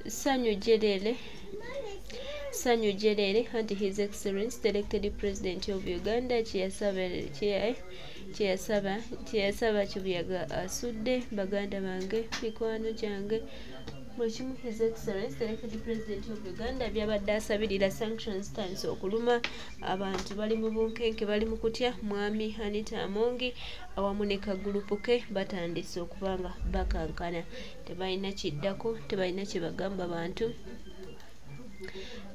Sanyu Jerere and His Excellency the elected President of Uganda Kyeyasaba Kibuyaga asudde baganda bange mikwano gyange Mheshimiwa His Excellency the elected President of Uganda byabadde asabirira sanctions times okuluma abantu bali mu bunkenke bali mu kutya mwami Anita Amongi awamu ne kagulupu ke batandise okubanga bakankana tebalina kiddako tebalina kye bagamba abantu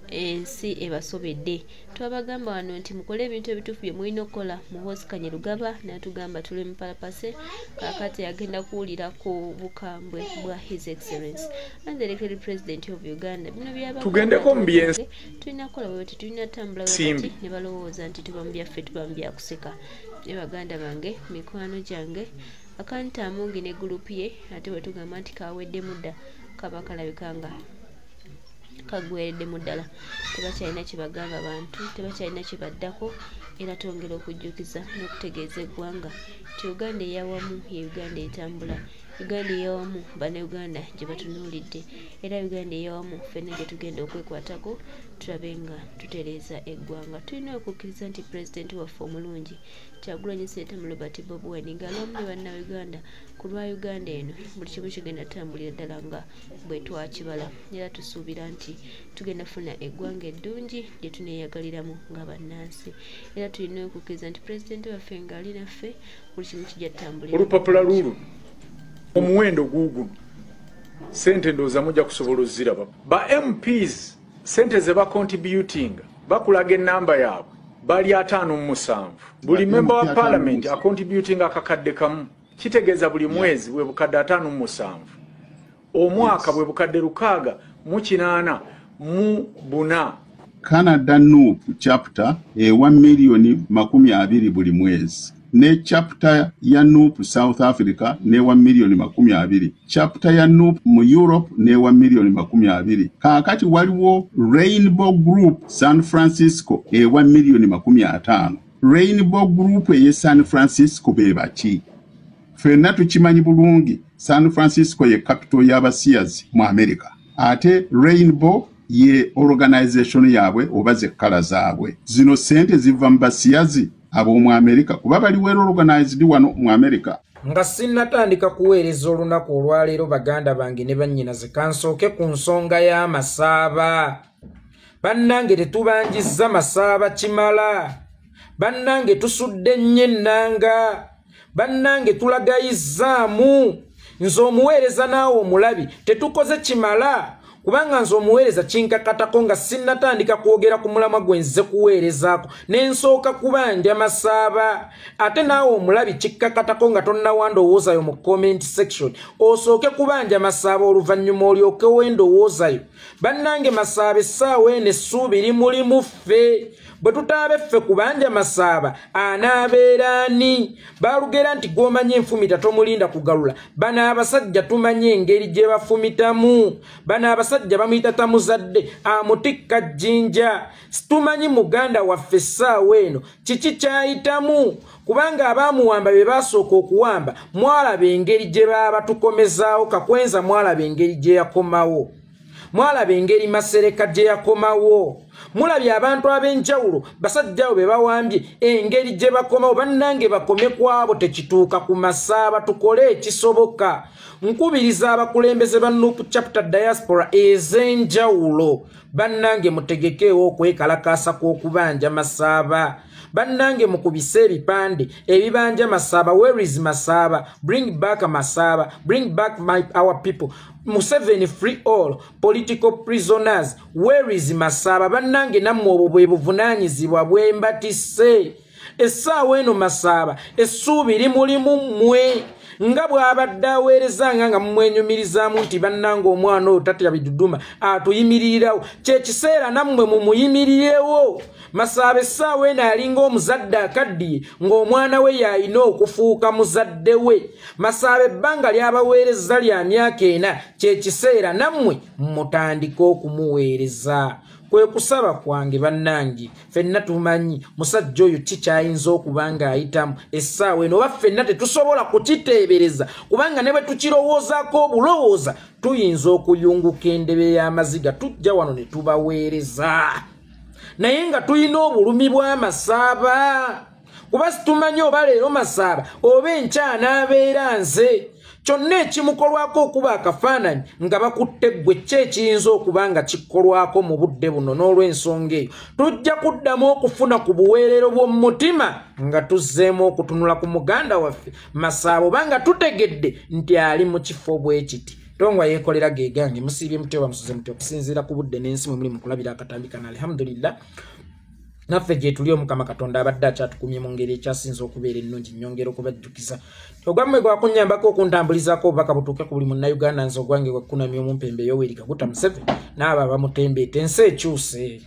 ensi ebasobedde twabagamba wano nti mukole ebintu ebituufu bye mulina okukola muhosikanye Lugaba n'atugamba tule mupalapase kakati agenda kuwulira ku bukambwe bwa His Excellency and the elected President of Uganda bino tugendeko mu byensi tulina kukola bwe tulina tambula bwe ne balowooza nti tuba mu byaffe tuba mu byakuseka ne baganda bange mikwano gyange Anita Amongi ne gurupu ye ate bwe tugamba nti kawedde mudda kaba kalabikanga kagweredde muddala tebakyalina kibagamba abantu tebakyalina kibaddako era twongera okujjukiza n'okutegeeza eggwanga nti Uganda eyawamu ye Uganda etambula Uganda eyawamu bannayuganda gye batunuulidde era Uganda eyawamu ffenna gye tugenda okwekwatako tulabe nga tutereeza eggwanga tulina okukkiriza nti pulezidenti waffe omulungi Kyagulanyi Ssentamu Robert Bobi Wine ng'alamu ne bannayuganda ku lwa Uganda eno buli kimu kigenda tutambulira ddala nga bwe twakibala era tusuubira nti tugenda kufuna eggwanga eddungi lye tuneeyagaliramu nga bannansi era tulina okukkiriza nti pulezidenti waffe ng'ali naffe buli kimu kijja tutambulira olupapula lulu omuwendo guuguno sente ndowooza mujja kusobola oziraba ba MPs sente ze bacontributing bakulaga ennamba yaabwe bali 57 buli member wa parliament acontributing akakadde kamu kitegeeza buli mwezi bwe bukadde 57 omwaka bwe bukadde 684 Canada NUP chapter 1,20,000 buli mwezi ne chapter ya NUP South Africa ne 1,20,000 chapter ya NUP mu Europe ne 1,20,000 kakati waliwo Rainbow Group San Francisco 1,50,000 Rainbow Group ye San Francisco bebaki fenna tukimanyi bulungi San Francisco ye capital y'abasiyazi mu America ate Rainbow ye organization yaabwe oba ze kala zaabwe zino sente ziva mu basiyazi ab'omu America kuba bali well organized wano mu America. Nga sinnatandika kuweereza olunaku olwaleero baganda bange ne bannyinaze kansooke ku nsonga y'amasaaba. Bannange tetubanjizza masaaba kimala. Bannange tusudde nnyo ennanga. Bannange tulagayizzaamu. Nze omuweereza naawe omulabi tetukoze kimala. Kubanga nze omuweereza kinkakatako nga sinnatandika kwogera ku mulamwa gwe nze kuweerezaako n'ensooka kubanja masaaba ate naawe omulabi kikkakatako nga tonnawandowoozayo mu comment section osooke kubanja masaaba oluvannyuma olyoke wendowoozayo bannange masaaba essaawa eno essuubi limulimu ffe bwe tutaabe ffe kubanja masaaba anaabeera ani baalugera nti gw'omanyi enfumita tomulinda kugalula bano abasajja tumanyi engeri gye bafumitamu bano abasajja bamuyita tamuzadde amutikka jjinja tumanyi muganda waffe essaawa eno kiki kyayitamu kubanga abaamuwamba be baasooka okuwamba mwalaba engeri gye baba tukomezaawo kakwenza mwalaba engeri gye yakomawo mwalaba engeri Masereka gye yakomawo mulabye abantu ab'enjawulo basajjawo be bawambye engeri gye bakomawo bannange bakome kwabo tekituuka ku masaaba tukole ekisoboka nkubiriza abakulembeze ba NUP chapter diaspora ez'enjawulo bannange mutegekeewo okwekalakaasa kw'okubanja masaaba bannange mukubise ebipande ebibanja masaaba where is masaaba bring back masaaba bring back our people Museveni free all political prisoners where is masaaba bannange nammwe obwo bwe buvunaanyizibwa bwe mbatisse essaawa eno masaaba essuubi limulimu mmwe nga bw'abadde aweerezanga nga mumwenyumirizaamu nti bannange omwana oyo tatya biduduma atuyimirirawo kyekiseera nammwe mumuyimirirewo masaaba essaawa eno alinga omuzadde akaddiye ng'omwana we yalina okufuuka muzadde we masaaba ebbanga ly'abaweereza lya myaka ena kyekiseera nammwe mutandike okumuweereza kwe kusaba kwange bannange ffenna tumanyi musajja oyo kikyayinza okubanga ayitamu essaawa eno oba ffenna tetusobola kukiteebereza kubanga ne bwe tukirowoozaako obulowooza tuyinza okuyunguka endebe y'amaziga tujja wano ne tubaweereza naye nga tulina obulumi bw'amasaaba kuba situmanyi oba leero masaaba oba enkya n'abeera nze kyonna ekimukolwako okuba akafaananyi nga bakutte ggwe ki ekiyinza okuba nga kikolwako mu budde buno n'olw'ensonga eyo tujja kuddamu okufuna ku buweerero bw'omu mutima nga tuzzeemu okutunula ku muganda waffe masaaba oba nga tutegedde nti ali mu kifo bwe kiti tongwa yeekolera geegange musiibye mutewa musuze muti okusinziira ku budde n'ensi mwe muli mu kulabira akatambi kana alhamdulillah naffe gye tuli omukama katonda abadde akyatukumye mu ngeri ekyasinza okubeera ennungi nnyongera okubajjukiza ogwammwe gwakunnyambako okuntambulizaako obubaka butuuke ku buli munnayuganda nze ogwange gwakunamya omumpembe Yoweri Kaguta Museveni n'abo abamutembeeta ensi ekyuse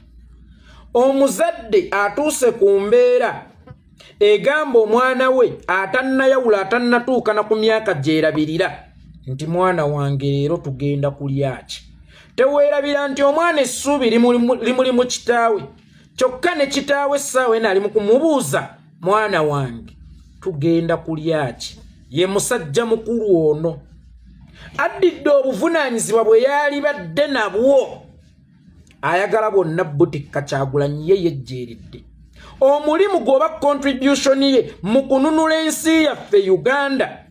omuzadde atuuse ku mbeera egamba omwana we atannayawula atannatuuka na ku myaka gyerabirira nti mwana wange leero tugenda kulya ki teweerabira nti omwana essuubi limuli mu kitaawe kyokka ne kitaawe essaawa eno ali mu kumubuuza mwana wange tugenda kulya ki ye musajja mukulu ono addidde obuvunaanyizibwa bwe yali badde nabwo ayagala bonna Butika Kyagulanyi ye yejjeeredde omulimu gw'oba contribution ye mu kununula ensi yaffe Uganda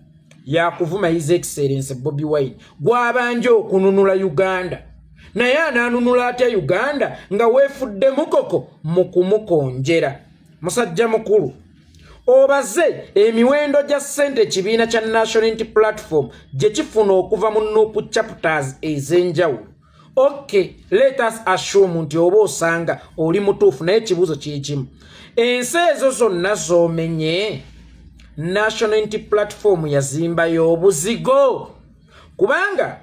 yakuvuma His Excellency Bobi Wine gwabanje okununula Uganda naye ananunula atya Uganda nga weefudde mukoko mu kumukonjera musajja mukulu obaze emiwendo gya ssente ekibiina kya National Unity Platform gye kifuna okuva mu Nuupu chapters ez'enjawulo okay let us assume nti oba osanga oli mutuufu naye ekibuuzo kyekimu ensi ezo zonna z'omenye National Unity Platform yazimbayo obuzigo kubanga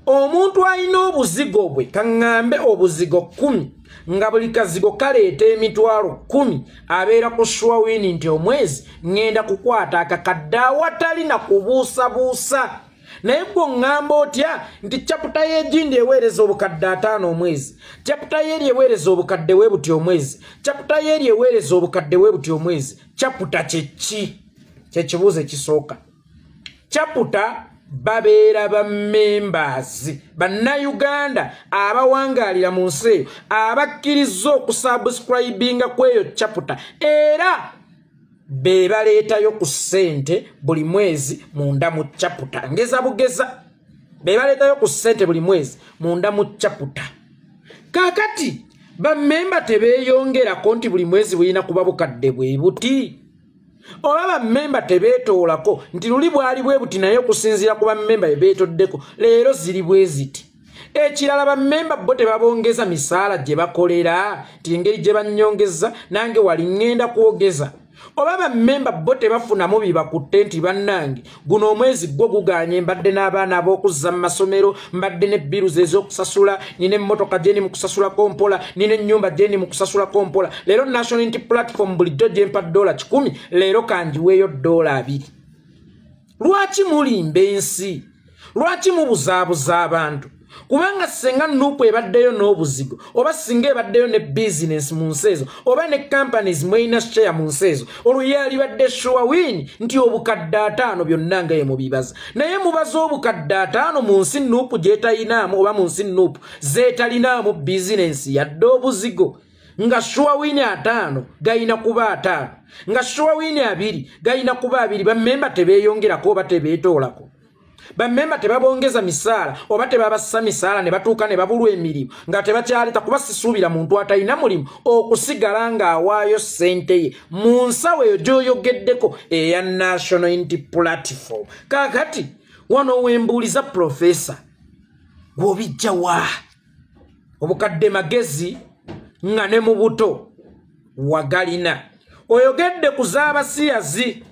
omuntu alina obuzigo bwe kaŋŋambe obuzigo 10 nga buli kazigo kaleeta emitwalo 10 abeera ku Swawini nti omwezi ŋŋenda kukwata akakadde awatali na kubuusabuusa naye gwe oŋŋamba otya nti chaputa y'egindi eweereza obukadde 5 omwezi chaputa y'eri eweereza obukadde we buti omwezi chaputa y'eri eweereza obukadde we buti omwezi chaputa kyeki kyekibuuzo ekisooka chaputa babeera ba members bannayuganda abawangalira mu nsi eyo abakkiriza okusubscribinga kweyo chaputa era be baleetayo ku ssente buli mwezi munda mu chaputa ngeza bugeza be baleetayo ku ssente buli mwezi munda mu chaputa kakati bammemba tebeeyongerako nti buli mwezi bulina kuba bukadde bwe buti oba bammemba tebeetoolako nti luli bwali bwe buti naye okusinziira ku bammemba bebeetoddeko leero ziri bwe ziti ekirala bammemba bo tebabongeza misaala gye bakolera nti engeri gye bannyongeza nange wali ŋŋenda kwogeza oba bammemba bo tebafunamu bibakutte nti bannange guno omwezi gwo guganye mbadde n'abaana ab'okuzza mu masomero mbadde ne biruzi ez'okusasula nina emmotoka gyendi mu kusasulako mpola nina ennyumba gyendi mu kusasulako mpola leero National Unity Platform bulijjo gyempa $10 leero kanjiweeyo $2 lwaki mulimba ensi lwaki mubuzaabuza abantu kubanga senga Nuupu ebaddeyo n'obuzigo oba singa ebaddeyo ne business mu nsi ezo oba ne companies mweyina share mu nsi ezo olwo yalibadde Swawini nti obukadde 5 byonna nga ye mubibaza naye mubaza obukadde 5 mu nsi Nuupu gyetayinaamu oba mu nsi Nuupu zeetalinaamu business yadde obuzigo nga Swawini 5 gayina kuba 5 nga Swawini 2 gayina kuba 2 bammemba tebeeyongerako oba tebeetoolako bammemba tebabongeza misaala oba tebabassa misaala ne batuuka ne babulwa emirimu nga tebakyaleta kuba sisuubira muntu atalina mulimu okusigala ng'awaayo ssente ye mu nsawo eyo gy'oyogeddeko eya National Unity Platform kaakati wano wembuuliza profesa gw'obijja wa obukadde magezi nga ne mu buto wagalina oyogedde ku z'abasiyazi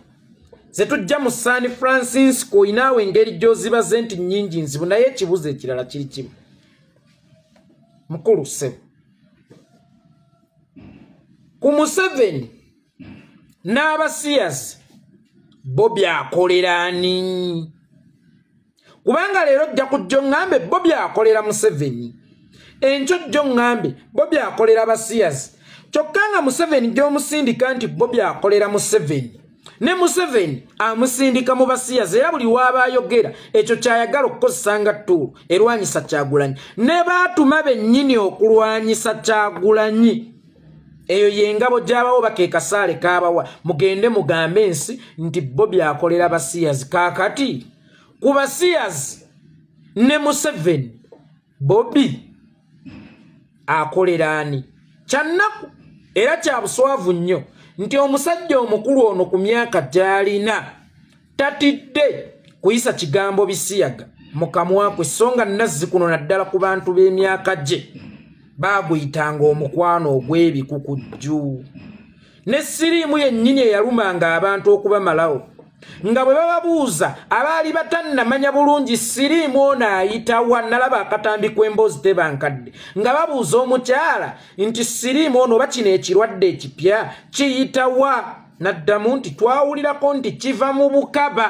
zetujja mu San Francisco inaawe engeri gy'ozibaze nti nnyingi nzibu naye ekibuzo ekirala kiri kimu mukulu ssebo ku Museveni n'abasiyazi bo byakolera ani kubanga leero jja kujja oŋŋambe bo byakolera Museveni encho jjo ngambe Bobby akolera basiyazi kyokanga Museveni gy'omusindika nti Bobby akolera Museveni ne Museveni amusindika mu basiyazi era buli waba ayogera ekyo kyayagala okukozesa nga ttulu erwanyisa Kyagulanyi ne baatuma bennyini okulwanyisa Kyagulanyi eyo yengabo gy'abawo bakeekasaale kaabawa mugende mugambe ensi nti Bobby akolera basiyazi kaakati ku basiyazi ne Museveni Bobby akolera ani kyannaku era kya buswavu nnyo nti omusajja omukulu ono ku myaka gy'alina tatidde kuyisa kigambo bisiyaga mu kamwa kwe so nga Nazzikuno naddala ku bantu b'emyaka gye baaguyitanga omukwano ogw'ebikukujju ne siriimu yennyini eyalumanga abantu okubamalawo nga bwe bababuuza abaali batannamanya bulungi siriimu ono ayitawa nalaba akatambi kw'emboozi tebankadde nga babuuza omukyala nti siriimu ono oba kino ekirwadde ekipya kiyitawa naddamu nti twawulirako nti kiva mu bukaba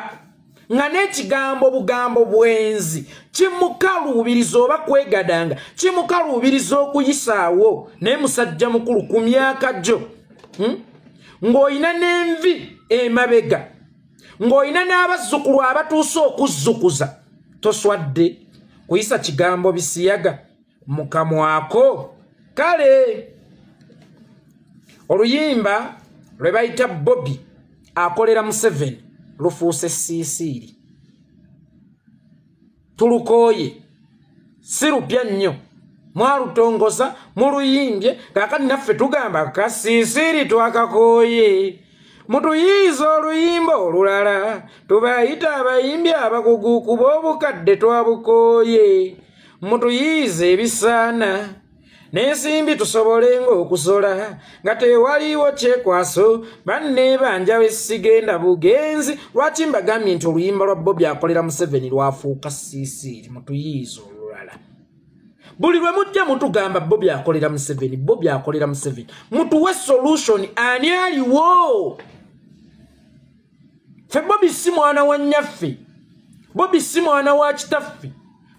nga n'ekigambo bugambo bwenzi kimukaluubiriza oba kwegadanga kimukaluubiriza okuyisaawo naye musajja mukulu ku myaka gyo ng'olina n'envi emabega ng'olina n'abazzukulu abatuuse okuzzukuza toswadde kuyisa kigambo bisiyaga mu kamwako kale oluyimba lwe bayita Bobby akolera Museveni lufuuse siisiiri tulukooye si lupya nnyo mwalutongoza muluyimbye kaakati naffe tugamba kasiisiiri twakakooye mutuyiiza oluyimba olulala tubayita abayimbi abakugu kuba obukadde twabukooye mutuyiiza ebisaana n'ensimbi tusobolenga okusola nga tewaliiwo kyekwaso banne banja wesigenda bugenzi lwaki mbagambye nti oluyimba lwa Bobby akolera Museveni lwafuuka siisiiri mutuyiiza olulala buli lwe mujja mutugamba Bobby akolera Museveni Bobby akolera Museveni mutuwe solution ani aliwo fe Bobby si mwana wa nnyaffe Bobby si mwana wa kitaffe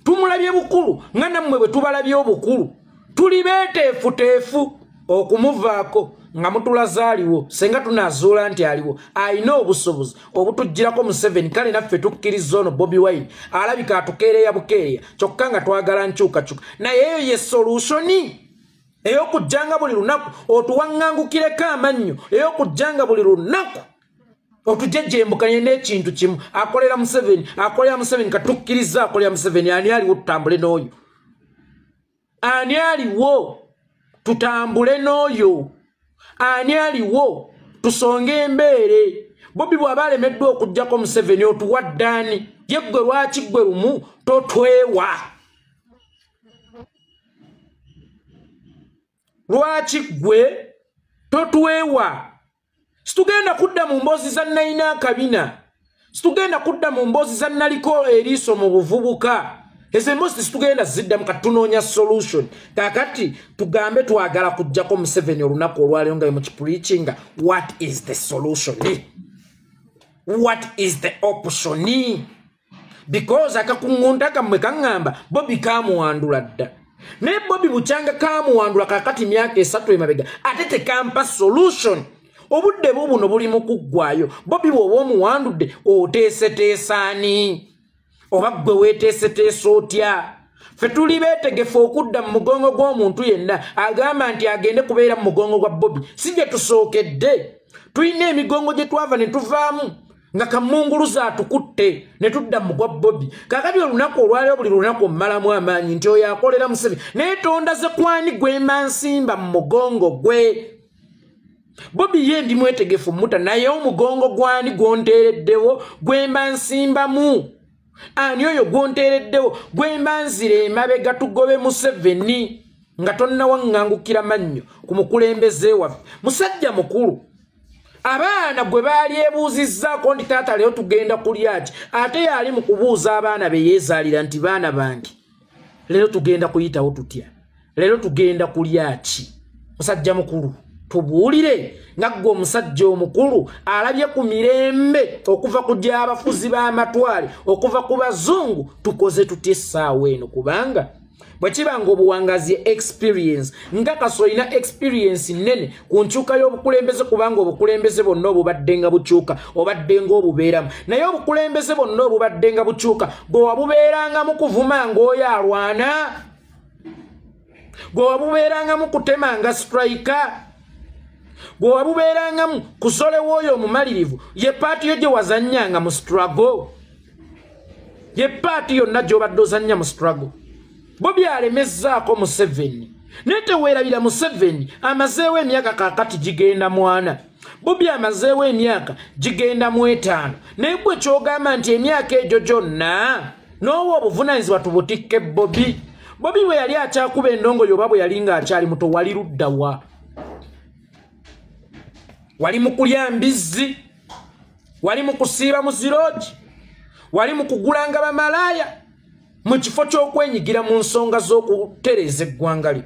tumulabye bukulu nga nammwe bwe tubalabye obukulu tuli beeteefuteefu okumuvaako nga mutulaza aliwo senga tunazuula nti aliwo alina obusobozi obutugirako Museveni kale naffe tukkiriza ono Bobby Wine alabika atukeereya bukeereya kyokka nga twagala nkyukakyuka naye eyo ye solutioni ey'okujjanga buli lunaku otuwaŋŋangukireko amannyo ey'okujjanga buli lunaku otujejjembukanye n'ekintu kimu akolera Museveni katukkiriza akolera Museveni ani aliwo tutambule n'oyo ani aliwo tutambule n'oyo ani aliwo tusonge embeere Bobby bw'aba alemeddwa okuggyako Museveni otuwa ddaani ye ggwe lwaki ggwe lumu totwewa lwaki ggwe totwewa situgenda kudda mu mboozi za Nayina Akabina situgenda kudda mu mboozi za Naliko Eriiso mu buvubuka ezo emboozi situgenda ziddamu katunoonya solution kakati tugambe twagala kuggyako Museveni olunaku olwaleero nga mu kipreachinga what is the solution what is the option because akakuŋŋunta kammwe kaŋŋamba Bobby kaamuwandula dda naye Bobby bukyanga kaamuwandula kakati myaka 3 emabega ate tekampa solution obudde buno buli mu kuggwayo Bobby bw'oba omuwandudde oteeseteesaani oba ggwe weeteeseteesa otya ffe tuli beetegefu okudda mu mugongo gw'omuntu yenna agamba nti agende kubeera mu mugongo gwa Bobby si gye tusookedde tulina emigongo gye twava ne tuvaamu nga kamunguluza atukutte ne tudda mu gwa Bobby kakati olunaku olwaleero buli lunaku omumalamu amaanyi nti oyo akolera Museveni naye tondaze kwani gwemba nsimba mu mugongo gwe Bobby ye ndi mwetegefu muta naye omugongo gwani gwonteereddewo gwemba nsimbamu ani oyo gwonteereddewo gwemba nzire emabega tugobe Museveni nga tonnawaŋŋangukira mannyo ku mukulembeze waffe musajja mukulu abaana gwe baali ebuuzizzaako nti taata leero tugenda kulya ki ate yali mu kubuuza abaana be yeezaalira nti baana bange leero tugenda kuyitawo tutya leero tugenda kulya ki musajja mukulu tubuulire nga ggwe omusajja omukulu alabye ku mirembe okuva ku gy'abafuzi b'amatwale okuva ku bazungu tukoze tutya essaawa eno kubanga bwe kiba ng'obuwangazi experience nga kasoyina experience nene ku nkyuka y'obukulembeze kubanga obukulembeze bonna obubadde nga bukyuka obadde ng'obubeeramu naye obukulembeze bonna obubadde nga bukyuka gwe wabubeeranga mu kuvuma ng'oyo alwana gwe wabubeeranga mu kutema nga striker gwe wabubeeranga mu kusolewo oyo omumalirivu ye paati yo gye wazannyanga mu struggle ye paati yonna gy'obadde ozannya mu struggle Bobi alemezzaako Museveni naye teweerabira Museveni amazeewo emyaka kaakati gigenda mwana Bobi amazeewo emyaka gigenda mu 5 naye gwe ky'ogamba nti emyaka egyo gyonna n'owa obuvunaanyizibwa tubutikke Bobi bwe yali akyakuba endongo yoba bwe yali ng'akyali muto wali luddawa wali mu kulya mbizzi wali mu kusiiba mu ziroogi wali mu kugulanga bamalaaya mu kifo ky'okwenyigira mu nsonga z'okutereeza eggwanga lyo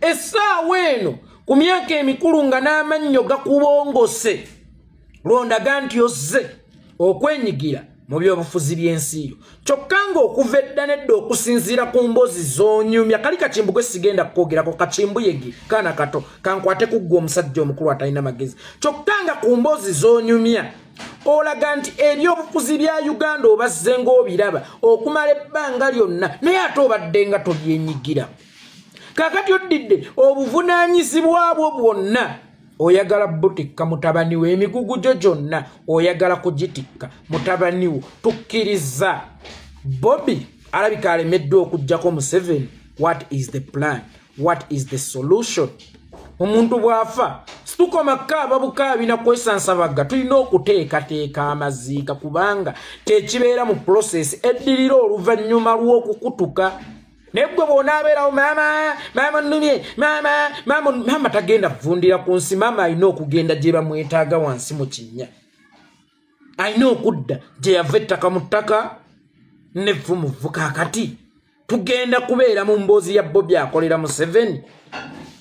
essaawa eno ku myaka emikulu nga n'amannyo gakubongose londaga nti ozze okwenyigira mu byobufuzi by'ensi yo kyokka ng'okuva edda nedda okusinziira ku mbozi z'onyumya kali kacimbu gwe sigenda kukoogerako kacimbuyegi kaana kato kankwate kuggwa omusajja omukulu atalina magezi kyokka nga ku mbozi z'onyumya olaga nti ebyobufuzi bya Uganda obazze ng'obiraba okumala ebbanga lyonna naye ate obadde nga tobyenyigira kaakati oddidde obuvunaanyizibwa bwo bwonna oyagala butikka mutabani we emigugu gyo gyonna oyagala kugitikka mutabani wo tukkiriza Bobi alabika alemeddwa okuggyako Museveni what is the plan what is the solution omuntu bw'afa situkomakaaba bukaabi na kwesansabaga tulina okuteekateeka amaziika kubanga tekibeera mu process eddirira oluvannyuma lw'okukutuka naye gwe bw'onaabeerawo maama nnumye maama tagenda kuvundira ku nsi maama alina okugenda gye bamwetaaga wansi mu kinnya alina okudda gye yava ettaka mu ttaka nevvu mu vvu kaakati tugenda kubeera mu mboozi ya Bobi akolera Museveni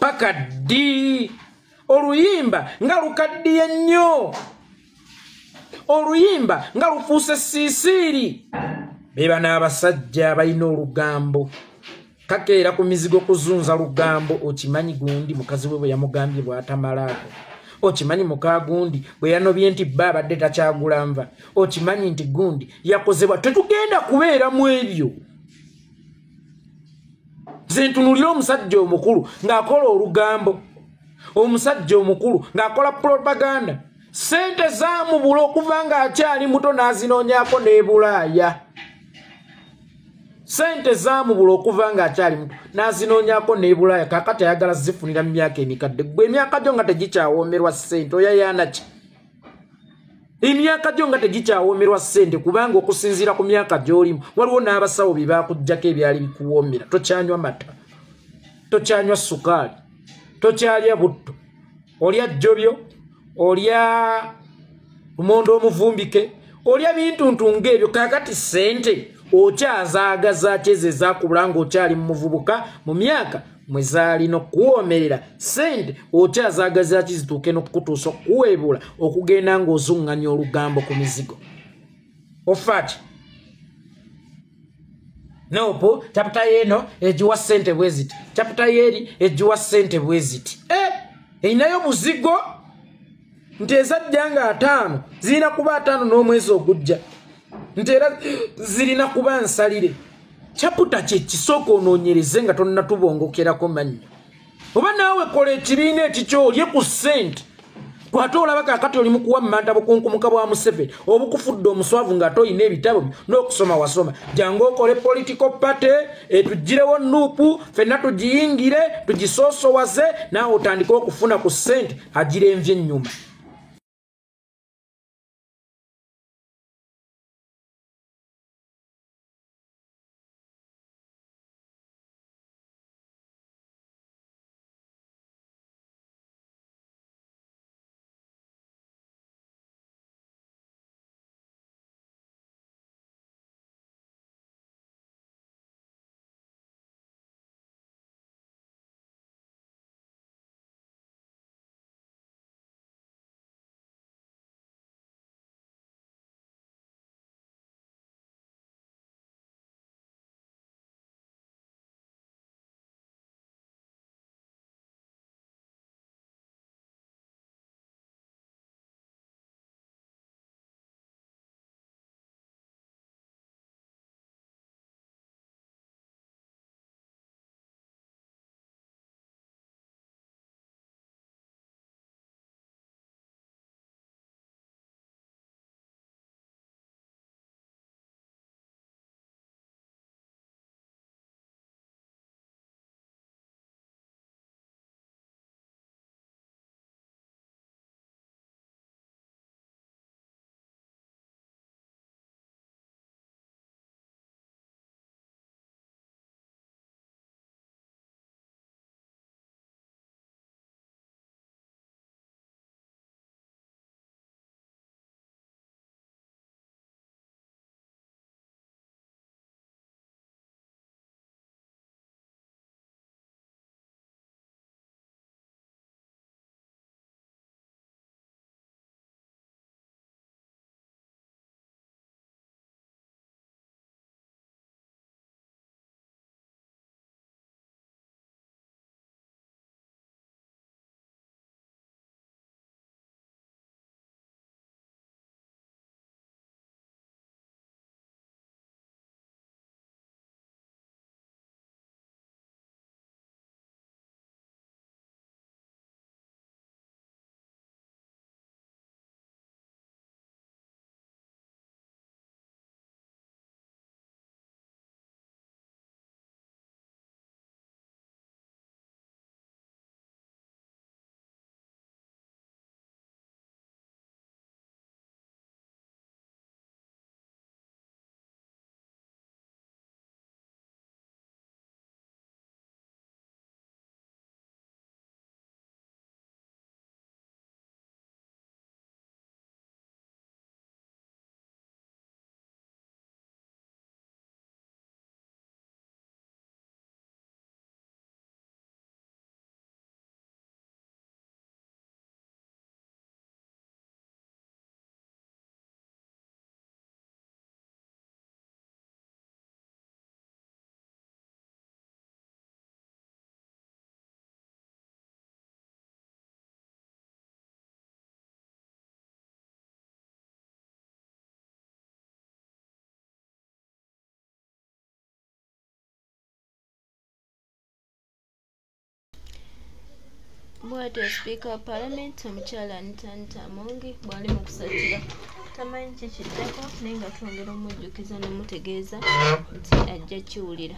paka ddi oluyimba nga lukaddiye nnyo oluyimba nga lufuuse siisiiri beba n'abasajja abalina olugambo kakeera ku mizigo kuzunza lugambo okimanyi gundi mukazi we bwe yamugambye bw'atamalaako okimanyi muka gundi bwe yanobye nti bba abadde takyagula nva okimanyi nti gundi yakozebwa tetugenda kubeera mu ebyo nze ntunulira omusajja omukulu ng'akola olugambo omusajja omukulu ng'akola propaganda sente zaamubula okuva ng'akyali muto n'azinoonyako n'ebulaaya sente zaamubula okuva ng'akyali muto n'azinoonyako n'ebulaaya kaakati ayagala zifunira mu myaka emikadde gwe emyaka gyo nga tegikyawoomerwa ssente oyayaana ki emyaka gyo nga tegikyawoomerwa ssente kubanga okusinziira ku myaka gy'olimu waliwo n'abasawo bye baakuggyako ebyali bikuwoomera tokyanywa mata tokyanywa sukaali tokyalya butto olya jjobyo olya lumondo omuvumbike olya bintuntu ng'ebyo kaakati ssente okyazaagaza kyeze zaakubula ng'okyali mu muvubuka mu myaka mwe zaalina okuwoomerera ssente okyazaagaza kizituuke n'okukutuusa okuweebula okugenda ng'ozuŋŋanya olugambo ku mizigo ofaaki nopo chapter yeno ejiwa ssente bwe ziti chapter yeri ejiwa ssente bwe ziti einayo buzigo nti ezajja nga 5 zirina kuba 5 n'omwezi ogujja nti era zirina kuba nsalire chaputa kye kisooka onoonyereze nga tonnatubongokerako mannyo oba naawe kola ekibiina ekikyo olye ku ssente kwate olaba kaakati oli mu kuwa mmanta bukunkumuka bwa Museveni obukufudde omuswavu nga toyina ebitabo n'okusoma wasoma jangu okole political party etuggirewo nuupu ffenna tugiyingire tugisoosowaze naawe otandike okufuna ku ssente agira envy ennyuma bw'atyo sipiika wa paalamenti omukyala Anita Amongi bw'ali mu kusatira tamanyi ki kiddako naye nga twongera omujjukiza n'omutegeeza nti ajja kiwulira.